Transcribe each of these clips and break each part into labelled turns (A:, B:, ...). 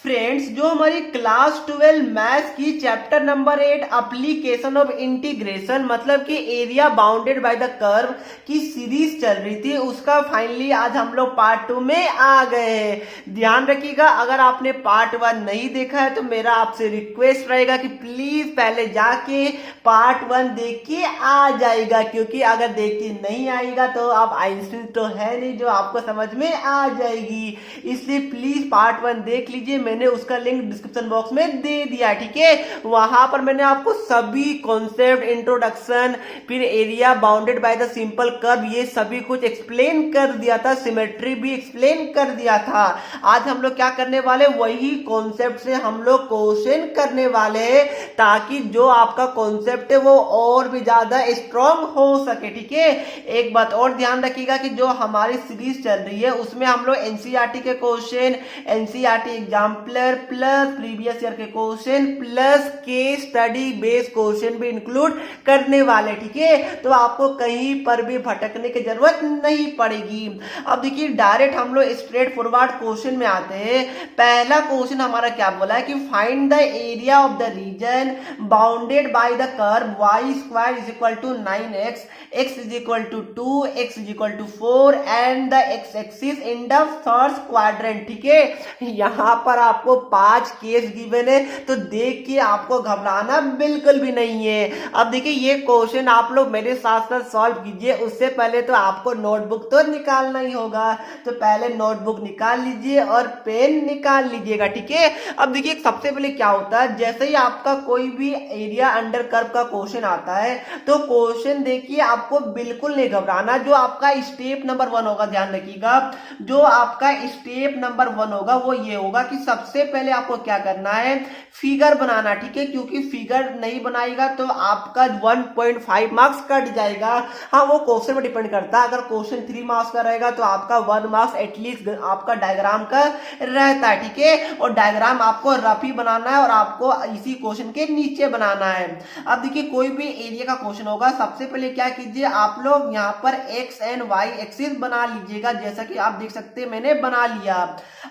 A: Friends, जो हमारी class 12 maths की chapter number 8 application of integration मतलब कि area bounded by the curve की सीरीज चल रही थी, उसका फाइनली आज हम लोग पार्ट 2 में आ गए हैं। ध्यान रखिएगा, अगर आपने पार्ट 1 नहीं देखा है तो मेरा आपसे रिक्वेस्ट रहेगा कि प्लीज पहले जाके पार्ट 1 देख के आ जाएगा, क्योंकि अगर देख के नहीं आएगा तो आप आइंस्टीन तो है नहीं जो आपको समझ में आ जाएगी। इसलिए प्लीज पार्ट 1 देख लीजिए, मैंने उसका लिंक डिस्क्रिप्शन बॉक्स में दे दिया, ठीक है। वहां पर मैंने आपको सभी कॉन्सेप्ट, इंट्रोडक्शन, फिर area bounded by the simple curve, ये सभी कुछ एक्सप्लेन कर दिया था, सिमेट्री भी एक्सप्लेन कर दिया था। आज हम लोग क्या करने वाले, वही कॉन्सेप्ट से हम लोग क्वेश्चन करने वाले हैं, ताकि जो आपका कॉन्सेप्ट है वो और भी ज्यादा स्ट्रॉन्ग हो सके, ठीक है। एक बात और ध्यान रखिएगा कि जो हमारी सीरीज चल रही है उसमें हम लोग एनसीईआरटी के question, NCERT exemplar plus previous year के question plus case study based question भी इंक्लूड करने वाले, ठीक है। तो आपको कहीं पर भी भटकने की जरूरत नहीं पड़ेगी। अब देखिए, डायरेक्ट हम लोग स्ट्रेट फॉरवर्ड क्वेश्चन में आते हैं। पहला क्वेश्चन हमारा क्या बोला है कि find the area of the region bounded by the curve y square is equal to 9x, x is equal to 2, x is equal to 4 and the x axis in the first quadrant, ठीक है। यहां पर आपको 5 case given है, तो देख के आपको घबराना बिल्कुल भी नहीं है। अब देखिए, ये क्वेश्चन आप लोग मेरे साथ साथ सॉल्व कीजिए। उससे पहले तो आपको नोटबुक तो निकालना ही होगा, तो पहले नोटबुक निकाल लीजिए और पेन निकाल लीजिएगा, ठीक है। अब देखिए, सबसे पहले क्या होता है, जैसे ही आपका कोई भी एरिया अंडर कर्व का क्वेश्चन आता है तो क्वेश्चन देखिए आपको बिल्कुल नहीं घबराना। जो आपका स्टेप नंबर 1 होगा, ध्यान रखिएगा, जो आपका स्टेप नंबर 1 होगा वो ये होगा कि सबसे पहले आपको क्या करना है, फिगर बनाना, ठीक है। क्योंकि फिगर नहीं बनाएगा तो आपका 1.5 मार्क्स कट जाएगा। हाँ, वो क्वेश्चन पर डिपेंड करता है। अगर क्वेश्चन 3 मार्क्स का रहेगा तो आपका 1 मार्क्स एटलीस्ट आपका डायग्राम का रहता है, ठीक है। और डायग्राम आपको रफ ही बनाना है और आपको इसी क्वेश्चन के नीचे बनाना है। अब देखिए, कोई भी एरिया का क्वेश्चन होगा, सबसे पहले क्या कीजिए, आप लोग यहाँ पर एक्स एंड वाई एक्सिस बना लीजिएगा, जैसा कि आप देख सकते हैं मैंने बना लिया।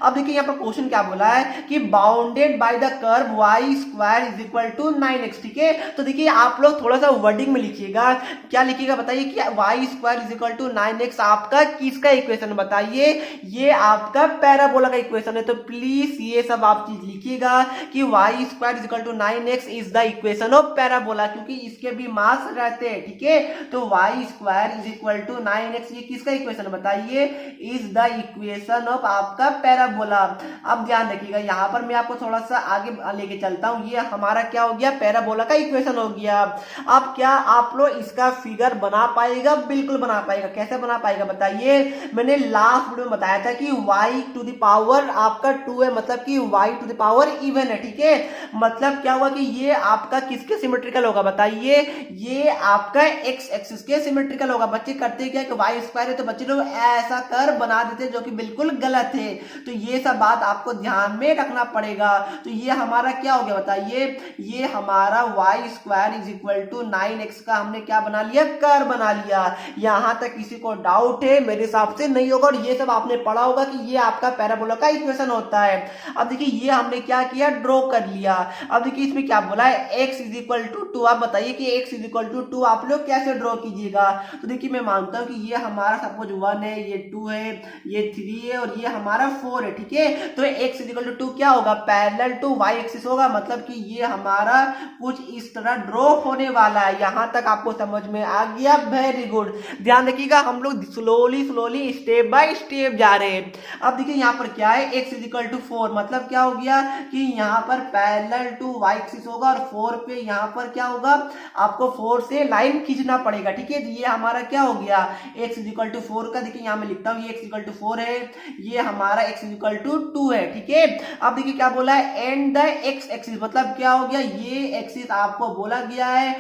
A: अब देखिए, यहाँ पर क्वेश्चन क्या बोला है कि bounded by the curve y square is equal to 9x, ठीक है। तो देखिए, आप लोग थोड़ा सा वर्डिंग में लिखिएगा। क्या लिखिएगा बताइए कि y square is equal to 9x आपका किसका इक्वेशन बताइए। ये आपका पैराबोला का इक्वेशन है, तो प्लीज ये सब आप चीज लिखिएगा कि y square is equal to 9x is the equation of parabola, क्योंकि इसके भी मार्क्स रहते हैं, ठीक है। तो y square is equal to 9x ये किसका इक्वेशन बताइए, इज द इक्वेशन ऑफ आपका पैराबोला। अब ध्यान रखिएगा, यहाँ पर मैं आपको थोड़ा सा आगे लेके चलता हूँ। ये हमारा क्या हो गया, पैराबोला का इक्वेशन हो गया। अब क्या आप लोग इसका फिगर बना पाएगा, बिल्कुल बना पाएगा। कैसे बना पाएगा बताइए, मैंने लास्ट वीडियो में बताया था कि y टू द पावर आपका 2 है, मतलब कि y to the power even है, ठीक है। मतलब क्या हुआ कि ये आपका किसके सिमेट्रिकल होगा बताइए, ये आपका x एक्सिस के सिमेट्रिकल होगा। बच्चे करते क्या कि y स्क्वायर है तो बच्चे लोग ऐसा कर्व बना देते जो कि बिल्कुल गलत है। तो ये सब बात आपको ध्यान में रखना पड़ेगा। तो ये हमारा क्या हो गया बताइए, ये हमारा y square is equal to 9x का हमने क्या बना लिया, कर्व बना लिया। यहां तक किसी को डाउट है, मेरे हिसाब से नहीं होगा, और ये सब आपने पढ़ा होगा कि ये आपका पैराबोला का इक्वेशन होता है। अब देखिए, ये हमने क्या किया, ड्रॉ कर लिया। अब देखिए, इसमें क्या बोला है, x इज इक्वल टू 2। आप बताइए कि x इज इक्वल टू 2 आप लोग कैसे ड्रॉ कीजिएगा। तो देखिए, मैं मानता हूं कि ये हमारा सपोज 1 है, ये 2 है, ये 3 है और ये हमारा 4 है, ठीक है। तो x इज इक्वल टू 2 क्या होगा, पैरेलल टू y एक्सिस होगा, मतलब कि ये हमारा कुछ इस तरह ड्रॉ होने वाला है। यहां तक आपको समझ में आ गया, वेरी गुड। ध्यान रखिएगा, हम लोग slowly slowly step by step जा रहे हैं। अब देखिए, यहाँ पर क्या है, x इज इक्वल टू 4, मतलब क्या हो गया कि यहाँ पर पैरेलल टू y एक्सिस होगा और 4 पे यहाँ पर क्या होगा, आपको 4 से लाइन खींचना पड़ेगा, ठीक है। ये हमारा क्या हो गया, x इज इक्वल टू 4 का, देखिए यहाँ मैं लिखता हूँ, ये x इक्वल टू 4 है, ये हमारा x इज इक्वल टू 2 है, ठीक है। अब देखिए क्या बोला है, एंड द x एक्सिस, मतलब क्या हो गया, ये एक्सिस आपको बोला गया है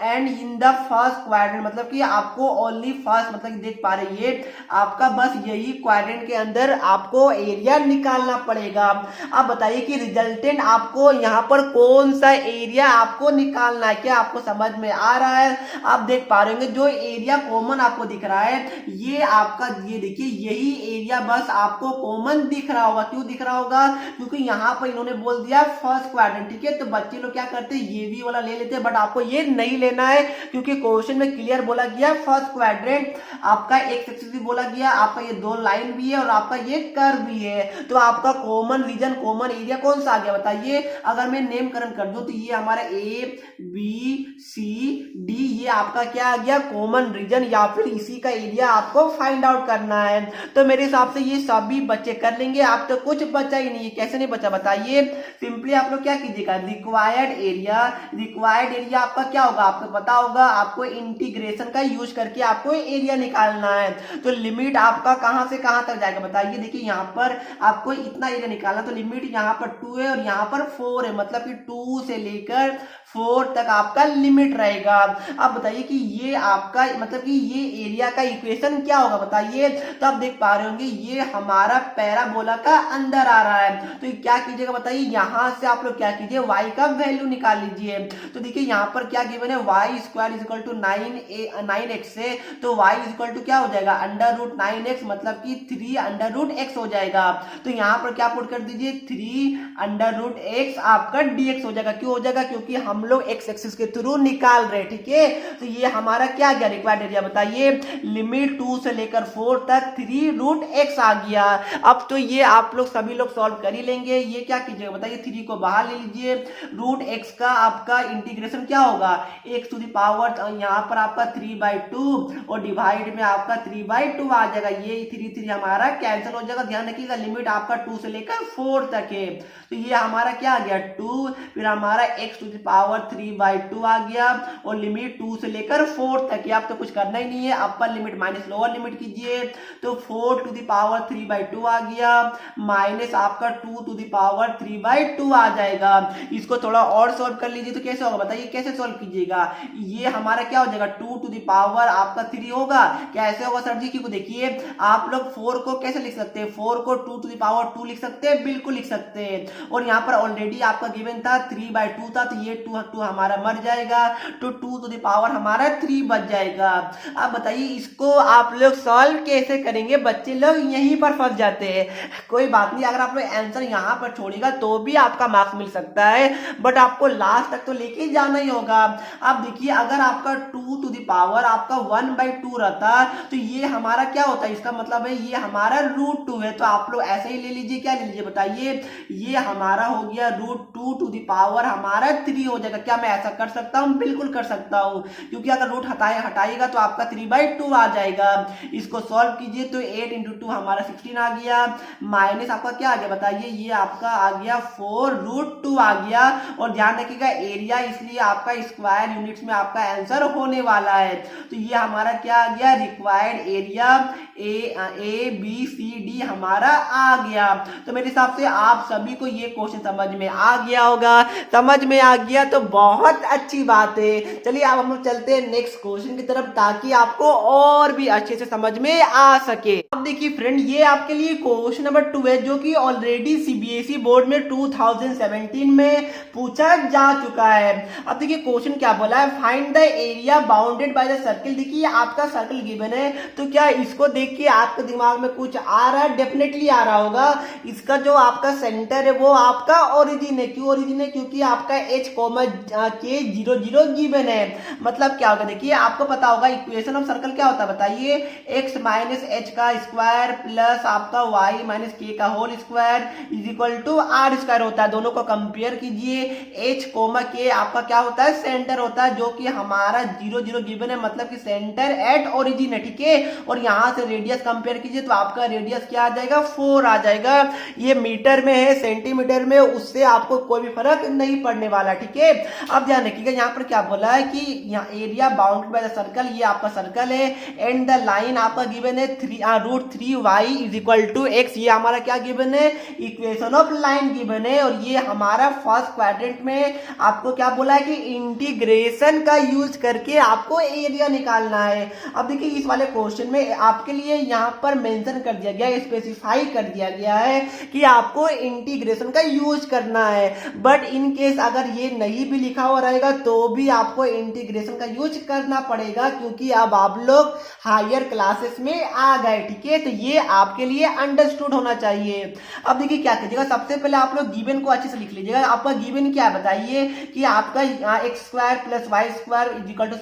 A: and in the first quadrant, मतलब कि आपको ओनली फर्स्ट, मतलब कि देख पा रहे हैं आपका बस यही क्वाड्रेंट के अंदर आपको एरिया निकालना पड़ेगा। अब बताइए बताइए कि रिजल्टेंट आपको यहाँ पर कौन सा एरिया आपको निकालना है। क्या आपको समझ में आ रहा है? आप देख पा रहे होंगे जो एरिया कॉमन आपको दिख रहा है ये आपका, ये देखिए यही एरिया बस आपको कॉमन दिख रहा होगा। क्यों दिख रहा होगा? क्योंकि यहाँ पर इन्होंने बोल दिया फर्स्ट क्वाड्रेंट, ठीक है। तो बच्चे लोग क्या करते हैं, ये भी वाला ले लेते हैं, बट आपको ये नहीं लेना है क्योंकि क्वेश्चन में क्लियर बोला गया फर्स्ट क्वाड्रेंट आपका एक्स एक्सिस भी बोला गया, आपका ये दो लाइन भी है और आपका ये कर्व भी है। तो आपका कॉमन रीजन, कॉमन एरिया कौन सा आ गया बताइए? अगर मैं नेमकरण कर दूं तो ये हमारा ए बी सी डी, ये आपका क्या आ गया? कॉमन रीजन, या फिर इसी का एरिया आपको फाइंड आउट करना है। तो मेरे हिसाब से ये सभी बच्चे कर लेंगे। आप तो कुछ बचा ही नहीं है। कैसे नहीं बचा बताइए? सिंपली आप लोग क्या कीजिएगा, रिक्वायर्ड एरिया आपका क्या होगा आपको पता होगा, आपको इंटीग्रेशन का यूज करके आपको एरिया निकालना है। तो लिमिट आपका कहां से कहां तक जाएगा बताइए? देखिए यहाँ पर आपको इतना एरिया निकालना, तो लिमिट यहाँ पर 2 है और यहाँ पर 4 है, मतलब कि 2 से लेकर 4 तक आपका लिमिट रहेगा। अब बताइए कि ये आपका मतलब कि ये एरिया का इक्वेशन क्या होगा बताइए? तो आप देख पा रहे होंगे ये हमारा पैराबोला का अंदर आ रहा है। तो क्या कीजिएगा बताइए? यहां से आप लोग क्या कीजिए, y का वैल्यू निकाल लीजिए। तो देखिए यहाँ पर क्या गिवन है, y square is equal to 9x है, तो y इज इक्वल टू क्या हो जाएगा, अंडर रूट 9x, मतलब कि 3 अंडर रूट x हो जाएगा। तो यहाँ पर क्या पुट कर दीजिए, 3 अंडर रूट x आपका dx हो जाएगा। क्यों हो जाएगा? क्योंकि हम लोग x एक्सिस के थ्रू निकाल रहे, ठीक है। तो ये हमारा क्या गया रिक्वायर्ड एरिया बताइए? लिमिट 2 से लेकर 4 तक 3 रूट x आ गया। अब तो ये आप लोग सभी लोग सॉल्व कर ही लेंगे। ये क्या कीजिएगा बताइए, 3 को बाहर ले लीजिए, रूट x का आपका इंटीग्रेशन क्या होगा, x टू द पावर यहाँ पर आपका 3/2 और डिवाइड में आपका 3/2 आ जाएगा। ये 3 हमारा कैंसिल हो जाएगा। ध्यान रखिएगा लिमिट आपका 2 से लेकर 4 तक है। तो ये हमारा क्या आ गया 2, फिर हमारा x टू द पावर 3/2 आ गया और लिमिट 2 से लेकर 4 तक है। आप तो कुछ करना ही नहीं है, upper limit minus lower limit कीजिए। तो 4 टू द पावर 3/2 आ गया माइनस आपका 2 टू द पावर 3/2 आ जाएगा। इसको थोड़ा और सॉल्व कर लीजिए तो कैसे होगा बताइए? कैसे सॉल्व कीजिएगा? ये हमारा क्या हो जाएगा 2 टू द पावर आपका 3 होगा। कैसे होगा सर जी? क्योंकि देखिए आप लोग 4 को कैसे लिख सकते हैं, 4 को 2 टू द पावर 2 लिख सकते हैं, बिल्कुल लिख सकते हैं। और यहाँ पर ऑलरेडी आपका गिवन था 3/2 था, तो ये 2 हमारा मर जाएगा, तो 2 टू द पावर हमारा 3 बच जाएगा। अब बताइए इसको आप लोग सॉल्व कैसे करेंगे? बच्चे लोग यहीं पर फंस जाते हैं। कोई बात नहीं, अगर आप लोग आंसर यहाँ पर छोड़ेगा तो भी आपका मार्क्स मिल सकता है, बट आपको लास्ट तक तो लेके जाना ही होगा। अब देखिए अगर आपका 2 टू द पावर आपका 1/2 रहता तो ये हमारा क्या होता है, इसका मतलब है ये हमारा √2 है। तो आप लोग ऐसे ही ले लीजिए, क्या ले लीजिए बताइए? ये हमारा हो गया √2 टू द पावर हमारा 3 हो जाएगा। क्या मैं ऐसा कर सकता हूँ? बिल्कुल कर सकता हूँ, क्योंकि अगर रूट हटाएगा तो आपका 3/2 आ जाएगा। इसको सॉल्व कीजिए तो 8 इंटू 2 हमारा 16 आ गया, माइनस आपका क्या आ गया बताइए? ये आपका आ गया 4√2 आ गया। और ध्यान रखिएगा एरिया इसलिए आपका स्क्वायर यूनिट्स में आपका आंसर होने वाला है। तो ये हमारा क्या आ गया, required area A B C D हमारा आ गया। तो मेरे हिसाब से आप सभी को ये क्वेश्चन समझ में आ गया होगा। समझ में आ गया तो बहुत अच्छी बात है। चलिए अब हम लोग चलते हैं नेक्स्ट क्वेश्चन की तरफ, ताकि आपको और भी अच्छे से समझ में आ सके। अब देखिए फ्रेंड, ये आपके लिए क्वेश्चन नंबर 2 है, जो कि ऑलरेडी सीबीएसई बोर्ड में 2017 में पूछा जा चुका है। अब देखिए क्वेश्चन क्या बोला है, find the area bounded by the circle. देखिए आपका सर्कल गिवन है, तो क्या इसको देख के आपके दिमाग में कुछ आ रहा है? डेफिनेटली आ रहा होगा। इसका जो आपका सेंटर है वो आपका ओरिजिन है। क्यों ओरिजिन है? क्योंकि आपका h, k 0 0 गिवन है। मतलब क्या होगा, देखिए आपको पता होगा इक्वेशन ऑफ सर्कल क्या होता है बताइए? x माइनस h का स्क्वायर प्लस आपका y माइनस k का whole square is equal to r square होता है। दोनों को कंपेयर कीजिए, h, k आपका क्या होता है? सेंटर होता है, जो कि हमारा 0 0 गिवन है, मतलब कि सेंटर एट ओरिजिन है, ठीक है। और यहां से रेडियस कंपेयर कीजिए तो आपका रेडियस क्या आ जाएगा? 4 आ जाएगा। ये मीटर में है, सेंटीमीटर में, उससे आपको कोई भी फर्क नहीं पड़ने वाला, ठीक है। अब ध्यान रखिएगा यहाँ पर क्या बोला है कि यहाँ area bounded by the circle, ये आपका सर्कल है एंड द लाइन आपका गिवन है √3y is equal to x। ये हमारा क्या गिवन है? इक्वेशन ऑफ लाइन गिवन है। और ये हमारा फर्स्ट क्वाड्रेंट में आपको क्या बोला है कि इंटीग्रेशन का यूज करके आपको एरिया निकालना है। अब देखिए इस वाले क्वेश्चन में आपके लिए यहाँ पर मेंशन कर दिया गया, स्पेसिफाई कर दिया गया है कि आपको इंटीग्रेशन का यूज करना है। बट इन केस अगर ये नहीं भी लिखा हुआ रहेगा तो भी आपको इंटीग्रेशन का यूज करना पड़ेगा, क्योंकि अब आप लोग हायर क्लासेस में आ गए। ठीक है, तो ये आपके लिए अंडरस्टूड होना चाहिए। अब देखिए क्या कीजिएगा, सबसे पहले आप लोग गिवन को अच्छे से लिख लीजिएगा। आपका गिवन क्या है बताइए कि आपका x square plus y square is equal to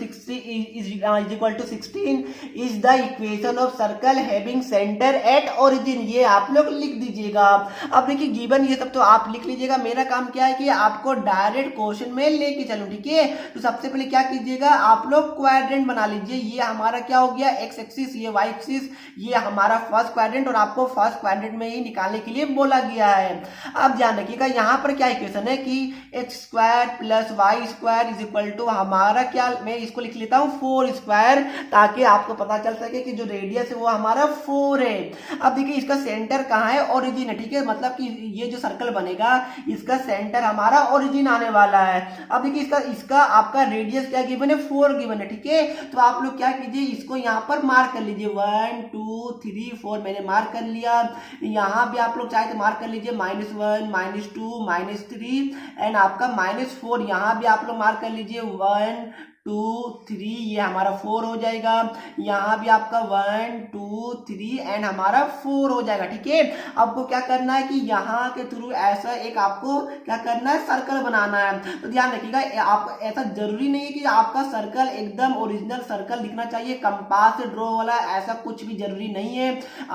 A: 16 is the equation of circle having centre at origin. ये आप लोग लिख दीजिएगा। अब देखिए गिवन ये सब तो आप लिख लीजिएगा, मेरा काम क्या है कि आपको डायरेक्ट क्वेश्चन में लेके चलूं। ठीक है, तो सबसे पहले क्या कीजिएगा, आप लोग क्वाड्रेंट बना लीजिए। ये हमारा क्या हो गया, एक्स एक्सिस, ये वाई एक्सिस, ये हमारा फर्स्ट क्वाड्रेंट, और आपको फर्स्ट क्वाड्रेंट में ही निकालने के लिए बोला गया है। अब ध्यान रखिएगा यहाँ पर क्या इक्वेशन है कि x square plus y square is equal to हमारा क्या, मैं इसको लिख लेता हूँ 4 स्क्वायर, ताकि आपको पता चल सके कि जो रेडियस है वो हमारा 4 है। अब देखिए इसका सेंटर कहाँ है, ओरिजिन है। ठीक है, मतलब कि ये जो सर्कल बनेगा इसका सेंटर हमारा ओरिजिन आने वाला है। अब देखिए इसका आपका रेडियस क्या गिवन है, 4 गिवन है। ठीक है, तो आप लोग क्या कीजिए, इसको यहाँ पर मार्क कर लीजिए 1 2 3 4, मैंने मार्क कर लिया। यहाँ भी आप लोग चाहे तो मार्क कर लीजिए -1 -2 -3 एंड आपका -4, यहाँ भी आप लोग मार्क कर लीजिए 1 2 3, ये हमारा 4 हो जाएगा। यहाँ भी आपका 1 2 3 एंड हमारा 4 हो जाएगा। ठीक है, आपको क्या करना है कि यहाँ के थ्रू ऐसा एक आपको क्या करना है, सर्कल बनाना है। तो ध्यान रखिएगा, आप ऐसा जरूरी नहीं है कि आपका सर्कल एकदम ओरिजिनल सर्कल दिखना चाहिए, कंपास से ड्रॉ वाला, ऐसा कुछ भी जरूरी नहीं है।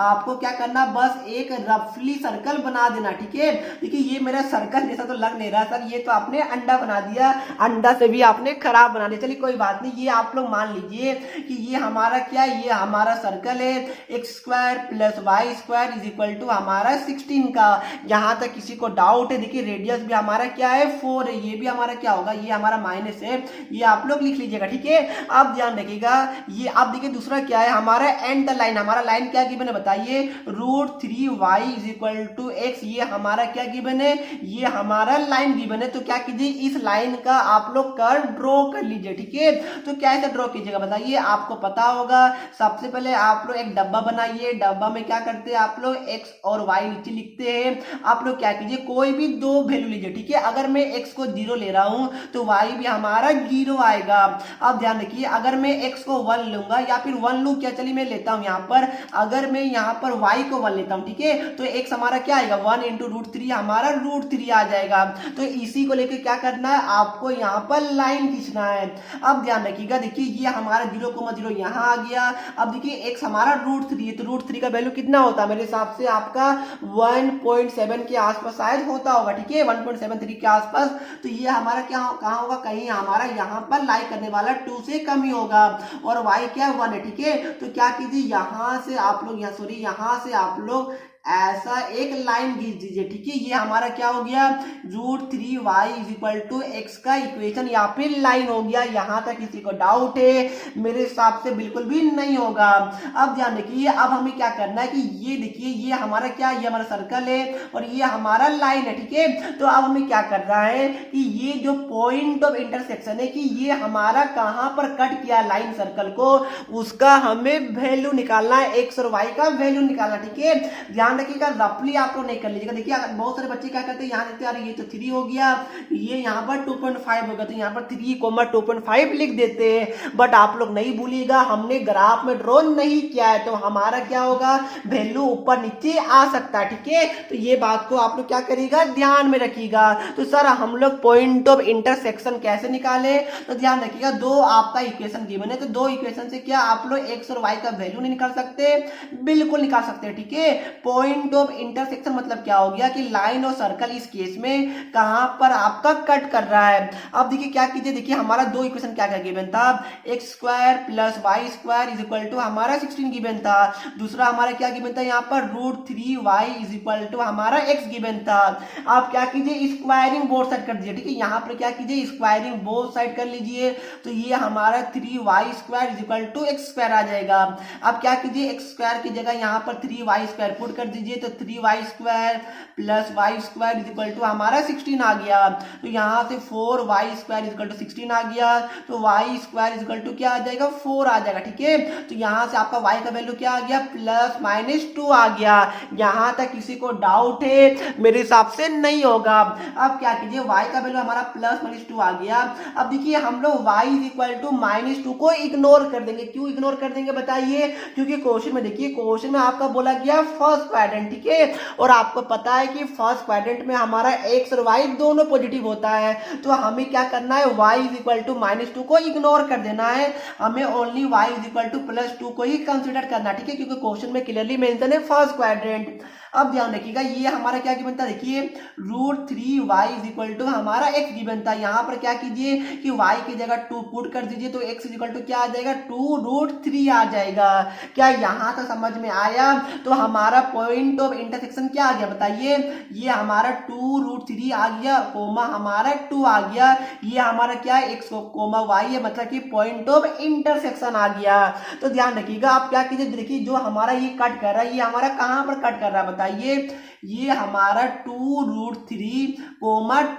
A: आपको क्या करना, बस एक रफली सर्कल बना देना। ठीक है, देखिए ये मेरा सर्कल जैसा तो लग नहीं रहा सर, ये तो आपने अंडा बना दिया, अंडा से भी आपने खराब बना दिया। चलिए कोई बात नहीं, ये आप लोग मान लीजिए कि ये हमारा क्या है, ये हमारा सर्कल है x square plus y square is equal to हमारा 16 का। यहां तक किसी को डाउट है, देखिए रेडियस भी हमारा क्या है 4 है, ये भी हमारा क्या होगा, ये हमारा माइनस है, ये आप लोग लिख लीजिएगा। ठीक है, अब ध्यान रखिएगा, ये आप देखिए दूसरा क्या है हमारा एंड द लाइन, हमारा लाइन क्या गिवन है बताइए, √3y is equal to x, ये हमारा क्या गिवन है, ये हमारा लाइन गिवन है। तो क्या कीजिए, इस लाइन का आप लोग कर्व ड्रॉ कर लीजिए। ठीक है, तो कैसे ड्रॉ कीजिएगा बताइए, आपको पता होगा। सबसे पहले आप लोग एक डब्बा बनाइए, डब्बा में क्या करते हैं आप लोग x और y नीचे लिखते हैं। आप लोग क्या कीजिए, कोई भी दो वैल्यू लीजिए। ठीक है, अगर मैं x को 0 ले रहा हूं तो y भी हमारा 0 आएगा। अब ध्यान रखिए, अगर मैं x को 1 लूंगा या फिर 1 लू, क्या चलिए मैं लेता हूं यहाँ पर, अगर मैं यहाँ पर y को 1 लेता हूं, ठीक है, तो x हमारा क्या आएगा 1 इंटू √3, हमारा √3 आ जाएगा। तो इसी को लेकर क्या करना है, आपको यहाँ पर लाइन खींचना है। अब ध्यान रखिएगा, देखिए ये हमारा 0,0 यहाँ आ गया। अब देखिए x हमारा √3 है, तो √3 का वैल्यू कितना होता है, मेरे हिसाब से आपका 1.7 के आसपास शायद होता होगा। ठीक है, 1.73 के आसपास। तो ये हमारा क्या कहाँ होगा, कहीं हमारा यहाँ पर लाई करने वाला 2 से कम ही होगा, और y क्या 1 है। ठीक है, तो क्या कीजिए, यहाँ से आप लोग यहाँ से आप लोग ऐसा एक लाइन खींच दीजिए। ठीक है, ये हमारा क्या हो गया, √3y is equal to x का इक्वेशन या फिर लाइन हो गया। यहां तक किसी को डाउट है, मेरे हिसाब से बिल्कुल भी नहीं होगा। अब ध्यान रखिए, अब हमें क्या करना है कि ये देखिए, ये हमारा क्या, ये हमारा सर्कल है और ये हमारा लाइन है। ठीक है, तो अब हमें क्या करना है कि ये जो पॉइंट ऑफ इंटरसेक्शन है कि ये हमारा कहां पर कट किया लाइन सर्कल को, उसका हमें वैल्यू निकालना है, एक्स और वाई का वैल्यू निकालना। ठीक है, ध्यान रखिएगा, रफली आप लोग नहीं कर लीजिएगा। देखिए बहुत सारे बच्चे क्या करते हैं, यहाँ देखते हैं ये तो 3 हो गया, ये यहाँ पर 2.5 होगा, तो यहाँ पर 3,2.5 लिख देते हैं। बट आप लोग नहीं भूलिएगा, हमने ग्राफ में ड्रॉ नहीं किया है, तो हमारा क्या होगा, वैल्यू ऊपर नीचे आ सकता है। ठीक है, तो ये बात को आप लोग क्या करिएगा, ध्यान में रखिएगा। तो सर हम लोग पॉइंट ऑफ इंटरसेक्शन कैसे निकाले, तो ध्यान रखिएगा, दो आपका इक्वेशन गिवन है, तो दो इक्वेशन से क्या आप लोग एक्स और वाई का वैल्यू नहीं निकाल सकते, बिल्कुल निकाल सकते हैं। ठीक है, पॉइंट ऑफ इंटरसेक्शन मतलब क्या हो गया कि लाइन और सर्कल इस केस में कहां पर आपका कट कर रहा है। अब देखिए क्या कीजिए, देखिए हमारा दो इक्वेशन क्या क्या गिवन था, x square plus y square is equal to हमारा 16 गिवन था। दूसरा हमारा क्या गिवन था, यहाँ पर √3y इज इक्वल टू हमारा x गिवन था। आप क्या कीजिए, स्क्वायरिंग बोथ साइड कर दीजिए। ठीक है, यहाँ पर क्या कीजिए, स्क्वायरिंग बोथ साइड कर लीजिए, तो ये हमारा 3y square is equal to x square आ जाएगा। अब क्या कीजिए, x स्क्वायर की जगह यहाँ पर 3y स्क्वायर पुट कर दीजिए तो 3y² plus y² is equal to हमारा 16 आ गया। तो यहाँ से 4y² इज इक्वल टू 16 आ गया, तो y² इज इक्वल टू क्या आ जाएगा 4 आ जाएगा। ठीक है, तो यहाँ से आपका y का वैल्यू क्या आ गया +-2 आ गया। यहाँ तक किसी को डाउट है? मेरे हिसाब से नहीं होगा। अब क्या कीजिए, y का वैल्यू हमारा +-2 आ गया। अब देखिए हम लोग y इज इक्वल टू -2 को इग्नोर कर देंगे। क्यों इग्नोर कर देंगे बताइए? क्योंकि क्वेश्चन में देखिए, क्वेश्चन में आपका बोला गया फर्स्ट क्वाड्रेंट। ठीक है, और आपको पता है कि फर्स्ट क्वाड्रेंट में हमारा x और y दोनों पॉजिटिव होता है, तो हमें क्या करना है, y इज इक्वल टू -2 को इग्नोर कर देना है। हमें only y is equal to +2 को ही कंसीडर करना। ठीक है, क्योंकि क्वेश्चन में क्लियरली मेंशन है फर्स्ट क्वाड्रेंट। अब ध्यान रखिएगा, ये हमारा क्या गिवन था, देखिए √3y इज इक्वल टू हमारा x गिवन था। यहाँ पर क्या कीजिए कि y की जगह 2 पुट कर दीजिए, तो x इज इक्वल टू क्या आ जाएगा 2√3 आ जाएगा। क्या यहाँ तक समझ में आया? तो हमारा पॉइंट ऑफ इंटरसेक्शन क्या आ गया बताइए, ये हमारा 2√3 आ गया, कोमा हमारा 2 आ गया। ये हमारा क्या है, x कोमा y है, मतलब कि पॉइंट ऑफ इंटरसेक्शन आ गया। तो ध्यान रखिएगा, आप क्या कीजिए, देखिए जो हमारा ये कट कर रहा है, ये हमारा कहाँ पर कट कर रहा है बताइए, ये हमारा 2√3,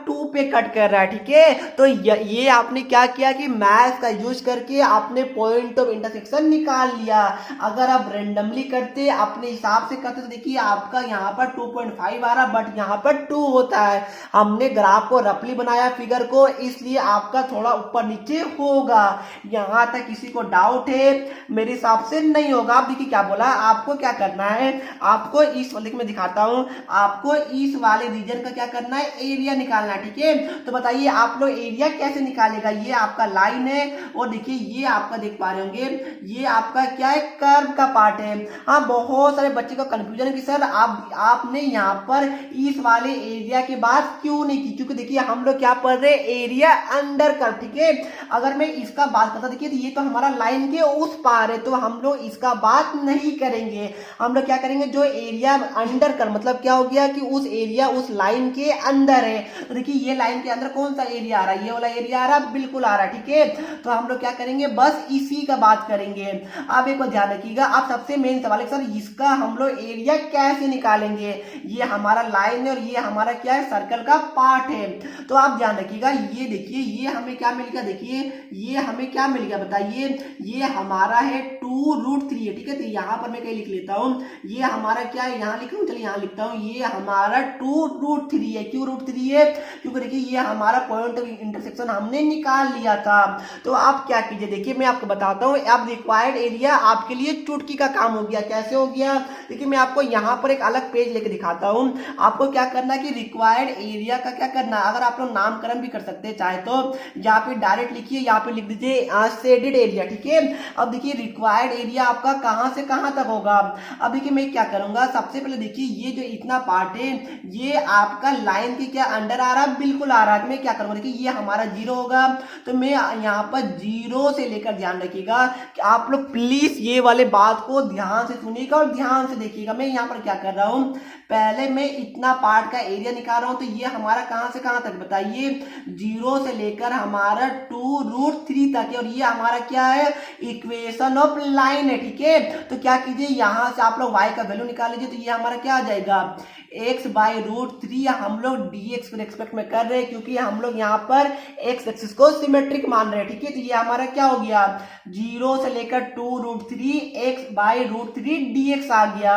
A: 2 पे कट कर रहा है। ठीक है, तो ये आपने क्या किया कि मैथ का यूज करके आपने पॉइंट ऑफ इंटरसेक्शन निकाल लिया। अगर आप रेंडमली करते, अपने हिसाब से करते, तो देखिए आपका यहाँ पर 2.5 आ रहा, बट यहाँ पर 2 होता है। हमने ग्राफ को रफली बनाया फिगर को, इसलिए आपका थोड़ा ऊपर नीचे होगा। यहाँ तक किसी को डाउट है? मेरे हिसाब से नहीं होगा। आप देखिए क्या बोला, आपको क्या करना है, आपको इस वाले में दिखाता हूं, आपको इस वाले रीजन का क्या करना है, एरिया निकालना है। ठीक है, तो बताइए आप लोग एरिया कैसे निकालेगा। ये आपका लाइन है, और देखिए ये आपका देख पा रहे होंगे, ये आपका क्या है, कर्व का पार्ट है। हाँ, बहुत सारे बच्चे को कंफ्यूजन है कि सर आपने यहाँ पर इस वाले एरिया के बात क्यों नहीं की, क्योंकि देखिए हम लोग क्या पढ़ रहे, एरिया अंडर कर्व। ठीक है, अगर मैं इसका बात करता, देखिए ये तो हमारा लाइन के उस पार है, तो हम लोग इसका बात नहीं करेंगे। हम लोग क्या करेंगे, जो एरिया अंडर कर्व, मतलब क्या हो गया कि उस एरिया उस लाइन के अंदर है। तो देखिए ये लाइन के अंदर कौन सा एरिया आ रहा है, ये वाला एरिया आ रहा है, बिल्कुल आ रहा है। ठीक है, तो हम लोग क्या करेंगे, बस इसी का बात करेंगे। आप एक बार ध्यान रखिएगा, आप सबसे मेन सवाल है सर इसका हम लोग एरिया कैसे निकालेंगे। ये हमारा लाइन है और ये हमारा क्या है, सर्कल का पार्ट है। तो आप ध्यान रखिएगा, ये देखिए ये हमें क्या मिल गया, देखिए ये हमें क्या मिल गया बताइए, ये हमारा है 2√3 है। ठीक है, तो यहाँ पर मैं कहीं लिख लेता हूँ, ये हमारा क्या है, यहाँ लिख लूँ, चलिए यहाँ लिखता हूँ, ये हमारा 2√3 है। क्यों √3 है, क्योंकि देखिए ये हमारा पॉइंट ऑफ इंटरसेक्शन हमने निकाल लिया था। तो आप क्या कीजिए, देखिए मैं आपको बताता हूँ, अब रिक्वायर्ड एरिया आपके लिए चुटकी का काम हो गया। कैसे हो गया, देखिए मैं आपको यहाँ पर एक अलग पेज लेके दिखाता हूँ। आपको क्या करना है कि रिक्वायर्ड एरिया का क्या करना है, अगर आप लोग नामकरण भी कर सकते हैं चाहे तो, यहाँ पे डायरेक्ट लिखिए, यहाँ पे लिख दीजिए शेडेड एरिया। ठीक है, अब देखिए रिक्वायर्ड एरिया आपका कहाँ से कहाँ तक होगा। अब देखिए मैं क्या करूंगा, सबसे पहले देखिए ये जो इतना पार्ट है, ये आपका लाइन के क्या अंडर आ रहा है, बिल्कुल आ रहा है। तो मैं क्या करूंगा, देखिए ये हमारा 0 होगा, तो मैं यहाँ पर 0 से लेकर, ध्यान रखिएगा कि आप लोग प्लीज ये वाले बात को ध्यान से सुनिएगा और ध्यान से देखिएगा। मैं यहाँ पर क्या कर रहा हूँ, पहले मैं इतना पार्ट का एरिया निकाल रहा हूँ। तो ये हमारा कहाँ से कहाँ तक बताइए, 0 से लेकर हमारा 2√3 तक है, और ये हमारा क्या है, इक्वेशन ऑफ लाइन है। ठीक है, तो क्या कीजिए, यहाँ से आप लोग y का वैल्यू निकाल लीजिए, तो ये हमारा क्या आ जाएगा, x/√3। हम लोग dx को एक्सपेक्ट में कर रहे हैं, क्योंकि हम लोग यहाँ पर x एक्सिस को सिमेट्रिक मान रहे हैं। ठीक है, तो ये हमारा क्या हो गया, 0 से लेकर 2√3 x/√3 dx आ गया।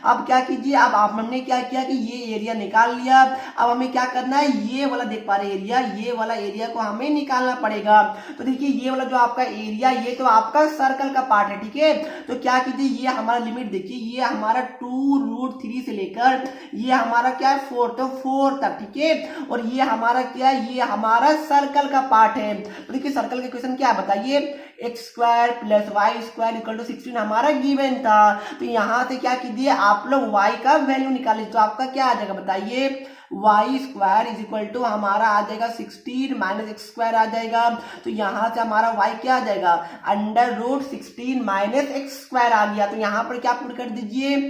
A: अब क्या कीजिए, अब हमने क्या किया कि ये एरिया निकाल लिया। अब हमें क्या करना है, ये वाला देख पा रहे एरिया, ये वाला एरिया को हमें निकालना पड़ेगा। तो देखिए ये वाला जो आपका एरिया, ये तो आपका सर्कल का पार्ट है। ठीक है, तो क्या कीजिए, ये हमारा लिमिट देखिए, ये हमारा 2√3 से लेकर ये हमारा क्या है 4, तो 4 तक। ठीक है, और ये हमारा क्या है, ये हमारा सर्कल का पार्ट है। तो देखिए सर्कल का इक्वेशन क्या है बताइए, x² + y² = 16 हमारा गिवन था। तो यहाँ से क्या कीजिए, आप लोग y का वैल्यू निकालिए, तो आपका क्या आ जाएगा बताइए, y² = हमारा आ जाएगा 16 - x² आ जाएगा। तो यहाँ से हमारा y क्या आ जाएगा, √16 - x² आ गया। तो यहाँ पर क्या पुट कर दीजिए,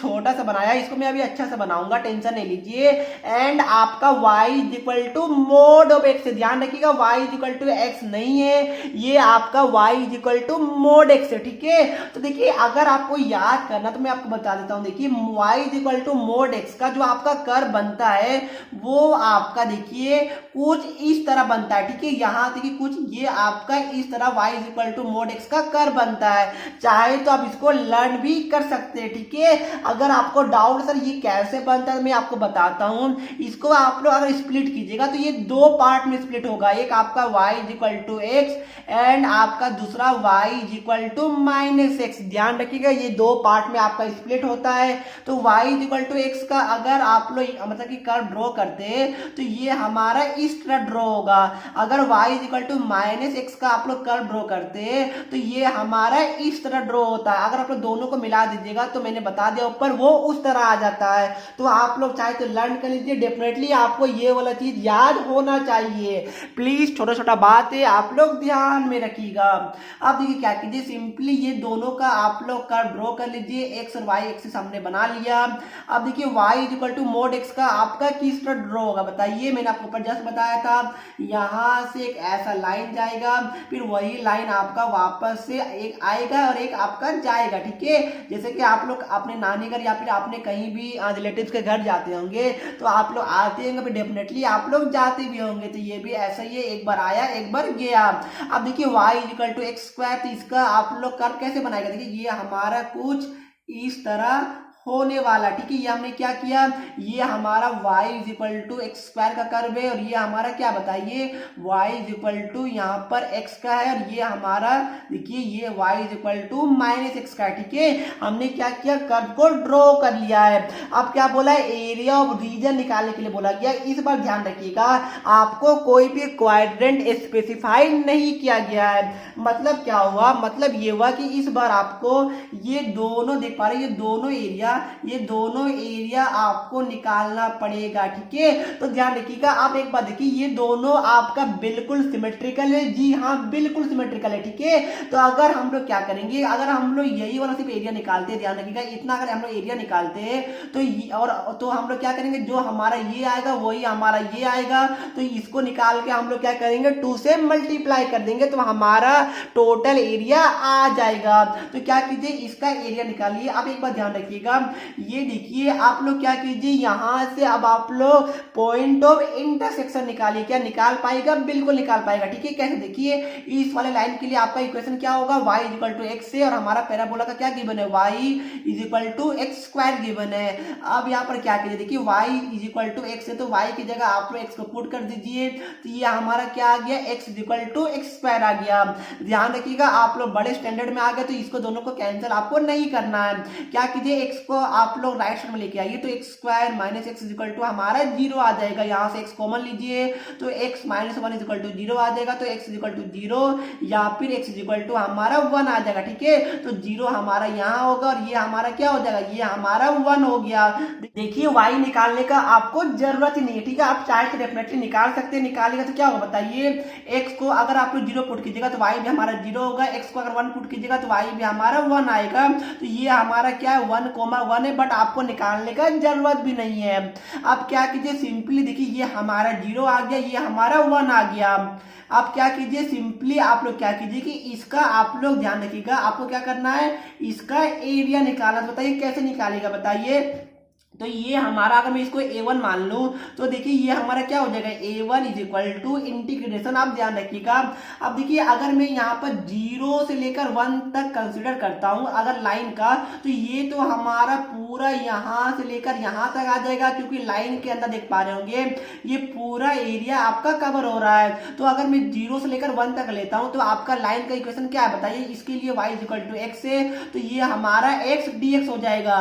A: छोटा सा बनाया, इसको मैं अभी अच्छा सा बनाऊंगा, टेंशन नहीं लीजिए। एंड आपका y is equal to mod of x, ध्यान रखिएगा y is equal to x नहीं है, ये आपका y is equal to mod x है, ठीक है। तो देखिए अगर आपको याद करना तो मैं आपको बता देता हूं, देखिए y is equal to mod x का जो आपका कर्व बनता है वो आपका देखिए कुछ इस तरह बनता है, ठीक है। यहां देखिए कुछ ये आपका इस तरह y is equal to mod x का कर्व बनता है, चाहे तो आप इसको लर्न भी कर सकते हैं, ठीक है। अगर आपको डाउट सर ये कैसे बनता है मैं आपको बताता हूं। इसको आप लोग अगर स्प्लिट कीजिएगा तो ये दो पार्ट में स्प्लिट होगा, एक आपका y is equal to x and आपका दूसरा y is equal to minus x. ध्यान रखिएगा ये दो पार्ट में आपका स्प्लिट होता है। तो y is equal to x का अगर आप लोग मतलब कि कर्व ड्रॉ करते हैं तो ये हमारा इस तरह ड्रॉ होगा। अगर y is equal to minus x का आप लोग कर्व ड्रॉ करते हैं तो ये हमारा इस तरह ड्रॉ होता है। अगर आप लोग दोनों को मिला दीजिएगा तो मैंने बता दिया ऊपर वो उस तरह आ जाता है। तो आप लोग चाहे तो लर्न कर लीजिए, डेफिनेटली आपको ये वाला चीज याद होना चाहिए। प्लीज छोटा छोटा बात है आप लोग ध्यान में रखिएगा। अब देखिए क्या कीजिए, सिंपली ये दोनों का आप लोग कर्व ड्रॉ कर लीजिए, एक्स और वाई एक्सिस हमने बना लिया। अब देखिए y is equal to mod x का आपका किस तरह ड्रॉ होगा बताइए, मैंने आपको ऊपर जस्ट बताया था, यहां से एक ऐसा लाइन जाएगा, फिर वही लाइन आपका वापस से एक आएगा और एक आपका जाएगा, ठीक है। जैसे कि आप लोग अपने नानी घर या फिर आपने कहीं भी रिलेटिव्स के घर जाते होंगे तो आप लोग आते होंगे, फिर डेफिनेटली आप लोग जाते भी होंगे, तो ये भी ऐसा ही है, एक बार आया एक बार गया। अब देखिए y is equal to x square, तो इसका आप लोग कर्व कैसे बनाएगा, देखिए ये हमारा कुछ इस तरह होने वाला, ठीक है। ये हमने क्या किया, ये हमारा y is equal to x square का कर्व है और ये हमारा क्या बताइए y इज इक्वल टू यहाँ पर x का है और ये हमारा देखिए ये y is equal to minus x का है, ठीक है। हमने क्या किया, कर्व को ड्रॉ कर लिया है। अब क्या बोला है, एरिया ऑफ रीजन निकालने के लिए बोला गया। इस बार ध्यान रखिएगा आपको कोई भी क्वाड्रेंट स्पेसिफाई नहीं किया गया है। मतलब क्या हुआ, मतलब ये हुआ कि इस बार आपको ये दोनों देख पा रहे, ये दोनों एरिया आपको निकालना पड़ेगा, ठीक है। तो ध्यान रखिएगा आप एक बात देखिए, ये दोनों आपका बिल्कुल सिमेट्रिकल है, जी हाँ बिल्कुल सिमेट्रिकल है, ठीक है। तो अगर हम लोग क्या करेंगे, अगर हम लोग यही वाला सिर्फ एरिया निकालते हैं, ध्यान रखिएगा इतना अगर हम लोग एरिया निकालते हैं तो हम लोग क्या करेंगे, जो हमारा ये आएगा वही हमारा ये आएगा, तो इसको निकाल के हम लोग क्या करेंगे 2 से मल्टीप्लाई कर देंगे तो हमारा टोटल एरिया आ जाएगा। तो क्या कीजिए, इसका एरिया निकालिए। अब एक बात ध्यान रखिएगा, ये देखिए आप लोग क्या कीजिए, यहां से अब आप लोग पॉइंट ऑफ इंटरसेक्शन निकालिए। क्या निकाल पाएगा, बिल्कुल निकाल पाएगा, ठीक है। कैसे, देखिए इस वाले लाइन के लिए आपका इक्वेशन क्या होगा, y is equal to x है और हमारा पैराबोला का क्या गिवन है, y is equal to x square given है। अब यहाँ पर क्या कीजिए, देखिए y is equal to x है तो y की जगह आप लोग x को पुट कर दीजिए, तो ये हमारा क्या आ गया, x is equal to x square आ गया। ध्यान रखिएगा आप लोग बड़े स्टैंडर्ड में आ गए तो इसको दोनों को कैंसिल आपको नहीं करना है। क्या कीजिए, x को आप लोग राइट साइड में लेके आइए तो x square minus x is equal to हमारा 0 आ जाएगा। यहाँ से एक्स कॉमन लीजिए तो x minus 1 is equal to 0 आ जाएगा, तो एक्स इज इक्वल टू 0 या फिर एक्स इज इक्वल टू हमारा 1 आ जाएगा। ठीक है, तो 0 हमारा यहाँ होगा और ये हमारा क्या हो जाएगा, ये हमारा 1 हो गया। देखिए y निकालने का आपको जरूरत ही नहीं है। ठीक है, आप चाहे तो डेफिनेटली निकाल सकते हैं। निकालेगा तो क्या होगा बताइए, x को अगर आप लोग 0 पुट कीजिएगा तो y भी हमारा 0 होगा, x को अगर 1 पुट कीजिएगा तो y भी हमारा 1 आएगा। तो ये हमारा क्या है 1,1 है, बट आपको निकालने का जरूरत भी नहीं है। अब क्या कीजिए, सिंपली देखिए ये हमारा 0 आ गया, ये हमारा 1 आ गया। आप क्या कीजिए, सिंपली आप लोग क्या कीजिए कि इसका आप लोग ध्यान रखिएगा, आपको क्या करना है, इसका एरिया निकालना। बताइए कैसे निकालेगा बताइए। तो ये हमारा अगर मैं इसको a1 मान लूं तो देखिए ये हमारा क्या हो जाएगा, a1 is equal to integration. आप ध्यान रखिएगा, अब देखिए अगर मैं यहाँ पर 0 से लेकर 1 तक कंसीडर करता हूं अगर लाइन का, तो ये तो हमारा पूरा यहाँ से लेकर यहाँ तक आ जाएगा, क्योंकि लाइन के अंदर देख पा रहे होंगे ये पूरा एरिया आपका कवर हो रहा है। तो अगर मैं 0 से लेकर 1 तक लेता हूं तो आपका लाइन का इक्वेशन क्या है बताइए, इसके लिए y is equal to x है, तो ये हमारा x dx हो जाएगा।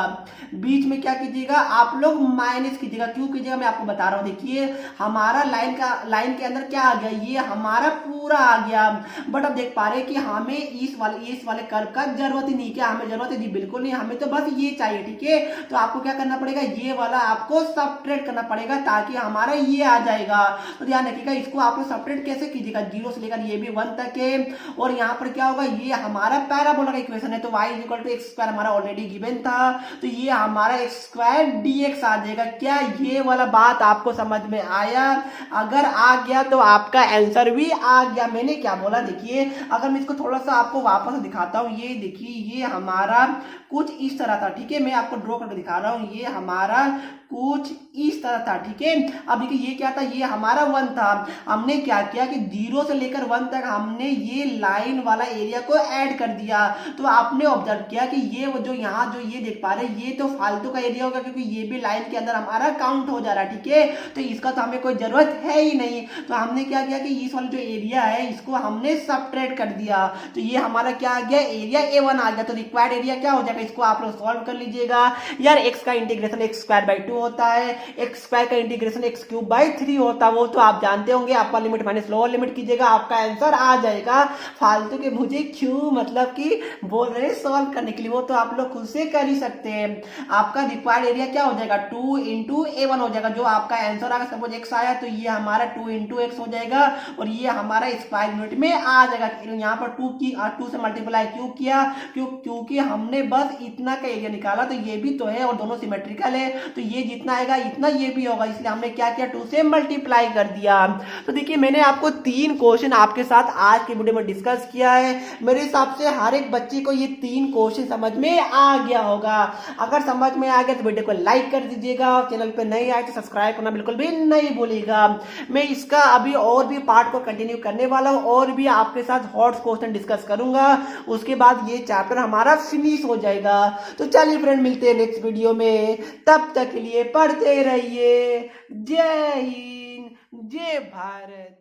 A: बीच में क्या कीजिएगा आप लोग माइनस कीजिएगा, क्यों कीजिएगा मैं आपको बता रहा हूं। देखिए हमारा लाइन के अंदर क्या आ गया, ये हमारा पूरा आ गया। बट अब देख पा रहे हैं कि हमें इस वाले कर्व का जरूरत ही नहीं, क्या हमें जरूरत है, बिल्कुल नहीं, हमें तो बस ये चाहिए। ठीक है, तो आपको क्या करना पड़ेगा, ये वाला आपको सबट्रैक्ट करना पड़ेगा ताकि हमारा ये आ जाएगा। तो ध्यान रखिएगा, इसको आप लोग सबट्रैक्ट कैसे कीजिएगा, 0 से लेकर ये भी 1 तक है, और यहाँ पर क्या होगा, ये हमारा पैराबोला का इक्वेशन है, तो y is equal to x square हमारा ऑलरेडी गिवन था, तो ये हमारा एक्स स्क्वायर dx आ जाएगा। क्या ये वाला बात आपको समझ में आया? अगर आ गया तो आपका आंसर भी आ गया। मैंने क्या बोला, देखिए अगर मैं इसको थोड़ा सा आपको वापस दिखाता हूँ, ये देखिए ये हमारा कुछ इस तरह था। ठीक है, मैं आपको ड्रॉ करके दिखा रहा हूँ, ये हमारा कुछ इस तरह था। ठीक है, अब देखिए ये क्या था, ये हमारा 1 था। हमने क्या किया कि 0 से लेकर 1 तक हमने ये लाइन वाला एरिया को ऐड कर दिया। तो आपने ऑब्जर्व किया कि ये जो यहाँ जो ये देख पा रहे हैं ये तो फालतू का एरिया होगा, क्योंकि ये भी लाइन के अंदर हमारा काउंट हो जा रहा है। ठीक है, तो इसका तो हमें कोई जरूरत है ही नहीं। तो हमने क्या किया कि इस वाला जो एरिया है इसको हमने सबट्रैक्ट कर दिया, तो ये हमारा क्या आ गया, एरिया a1 आ गया। तो रिक्वायर्ड एरिया क्या हो जाएगा, इसको आप लोग सॉल्व कर लीजिएगा। यार x का इंटीग्रेशन x स्क्वायर बाई 2 होता है, एक्स स्क्वायर का इंटीग्रेशन एक्स क्यूब बाई 3 होता है, वो तो आप जानते होंगे। Upper limit minus lower limit कीजिएगा, आपका आंसर आ जाएगा। फालतू के मुझे क्यों मतलब कि बोल रहे हैं सॉल्व करने के लिए, वो तो आप लोग खुद से कर ही सकते हैं। आपका रिक्वायर्ड एरिया क्या हो जाएगा, 2 इंटू a1 हो जाएगा। जो आपका आंसर आएगा, सपोज x आया तो ये हमारा 2 इंटू एक्स हो जाएगा, और ये हमारा स्क्वायर यूनिट में आ जाएगा। यहाँ पर 2 से मल्टीप्लाई क्यों किया, क्योंकि हमने बस इतना का एरिया निकाला, तो ये भी तो है और दोनों सिमेट्रिकल है, तो ये जितना आएगा इतना ये भी होगा, इसलिए हमने क्या किया 2 से मल्टीप्लाई कर दिया। तो देखिए मैंने आपको 3 क्वेश्चन आपके साथ आज के वीडियो में डिस्कस किया है। मेरे हिसाब से हर एक बच्चे को ये 3 क्वेश्चन समझ में आ गया होगा। अगर समझ में आ गया तो वीडियो को लाइक कर दीजिएगा, चैनल पे नए आए तो सब्सक्राइब करना बिल्कुल भी नहीं भूलिएगा। मैं इसका अभी और भी पार्ट को कंटिन्यू करने वाला हूँ, और भी आपके साथ हॉट क्वेश्चन डिस्कस करूंगा, उसके बाद ये चैप्टर हमारा फिनिश हो जाएगा। तो चलिए फ्रेंड, मिलते हैं नेक्स्ट वीडियो में, तब तक के लिए पढ़ते रहिए। जय हिंद, जय भारत।